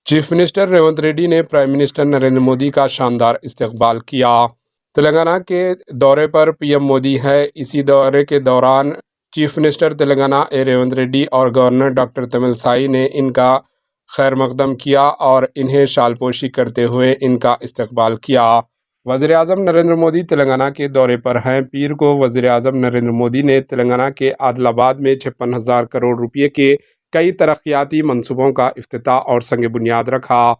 Chief minister Revanth Reddy ने prime minister Narendra Modi का शानदार इस्तकबाल किया। तेलंगाना के दौरे पर पीएम मोदी है। इसी दौरे के दौरान चीफ मिनिस्टर तेलंगाना रेवंत रेड्डी और गवर्नर डॉक्टर तमिलसाई ने इनका खैर मकदम किया और इन्हें शालपोशी करते हुए इनका इस्तकबाल किया। वज़ीर आज़म नरेंद्र मोदी तेलंगाना के दौरे पर हैं। पीर को वज़ीर आज़म नरेंद्र मोदी ने तेलंगाना के आदिलाबाद में 56,000 करोड़ रुपये के कई तरक्याती मंसूबों का इफ्तिताह और संग बुनियाद रखा।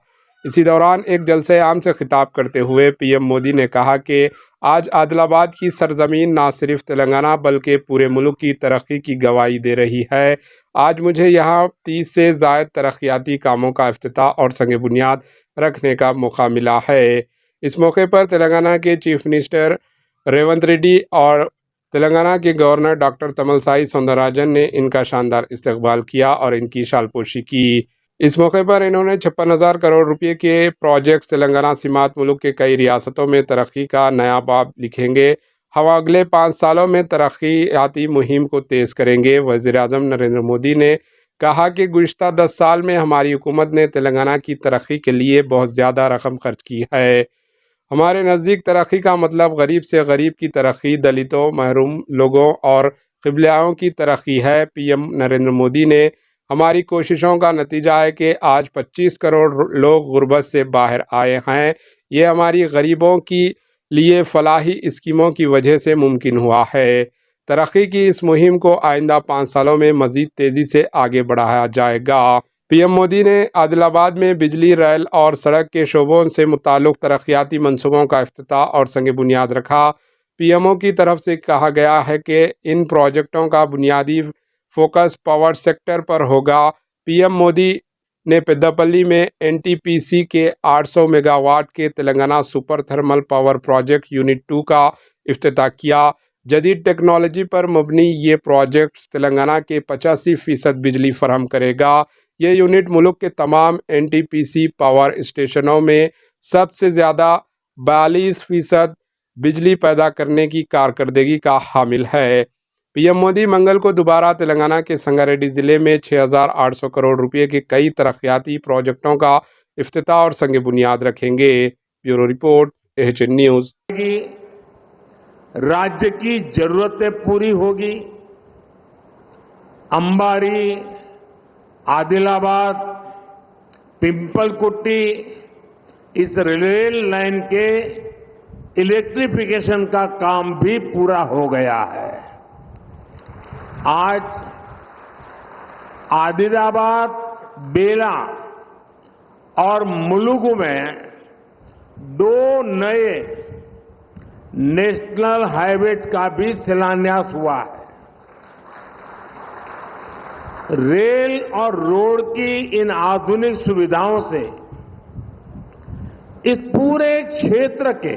इसी दौरान एक जलसे आम से खिताब करते हुए पीएम मोदी ने कहा कि आज आदिलाबाद की सरजमीन न सिर्फ तेलंगाना बल्कि पूरे मुल्क की तरक्की की गवाही दे रही है। आज मुझे यहाँ 30 से ज़ायद तरक्याती कामों का इफ्तिताह और संग बुनियाद रखने का मौका मिला है। इस मौके पर तेलंगाना के चीफ मिनिस्टर रेवंत रेड्डी और तेलंगाना के गवर्नर डॉक्टर तमिलसाई सौंदरराजन ने इनका शानदार इस्तकबाल किया और इनकी शालपोशी की। इस मौके पर इन्होंने 56,000 करोड़ रुपए के प्रोजेक्ट्स तेलंगाना सीमांत मुल्क के कई रियासतों में तरक्की का नया बाब लिखेंगे। हम अगले 5 सालों में तरक्याती मुहिम को तेज़ करेंगे। वज़ीर आज़म नरेंद्र मोदी ने कहा कि गुज़िश्ता 10 साल में हमारी हुकूमत ने तेलंगाना की तरक्की के लिए बहुत ज़्यादा रकम खर्च की है। हमारे नज़दीक तरक्की का मतलब गरीब से गरीब की तरक्की, दलितों, महरूम लोगों और क़िबलाओं की तरक्की है। पीएम नरेंद्र मोदी ने हमारी कोशिशों का नतीजा है कि आज 25 करोड़ लोग गुर्बत से बाहर आए हैं। ये हमारी गरीबों की लिए फलाही स्कीमों की वजह से मुमकिन हुआ है। तरक्की की इस मुहिम को आइंदा 5 सालों में मज़ीद तेज़ी से आगे बढ़ाया जाएगा। पीएम मोदी ने आदिलाबाद में बिजली, रेल और सड़क के शोबों से मुताल्लिक़ तरक्याती मंसूबों का इफ्तिताह और संग बुनियाद रखा। पीएमओ की तरफ से कहा गया है कि इन प्रोजेक्टों का बुनियादी फोकस पावर सेक्टर पर होगा। पीएम मोदी ने पेद्दापल्ली में एनटीपीसी के 800 मेगावाट के Telangana super thermal power project unit 2 का इफ्तिताह किया। जदीद टेक्नोलॉजी पर मबनी ये प्रोजेक्ट तेलंगाना के 85% बिजली फराहम करेगा। ये यूनिट मुल्क के तमाम एनटीपीसी पावर स्टेशनों में सबसे ज़्यादा 42% बिजली पैदा करने की कारकर्दगी का हामिल है। पीएम मोदी मंगल को दोबारा तेलंगाना के संगारेड्डी ज़िले में 6,800 करोड़ रुपए के कई तरक्याती प्रोजेक्टों का इफ्तिताह और संग बुनियाद रखेंगे। Bureau report, AHN news. राज्य की जरूरतें पूरी होगी। अंबारी, आदिलाबाद, पिंपलकुट्टी इस रेल लाइन के इलेक्ट्रिफिकेशन का काम भी पूरा हो गया है। आज आदिलाबाद, बेला और मुलुगु में 2 नए नेशनल हाईवेज का भी शिलान्यास हुआ है। रेल और रोड की इन आधुनिक सुविधाओं से इस पूरे क्षेत्र के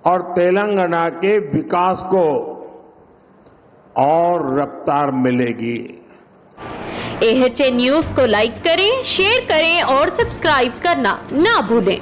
और तेलंगाना के विकास को और रफ्तार मिलेगी। एएचएन न्यूज को लाइक करें, शेयर करें और सब्सक्राइब करना ना भूलें।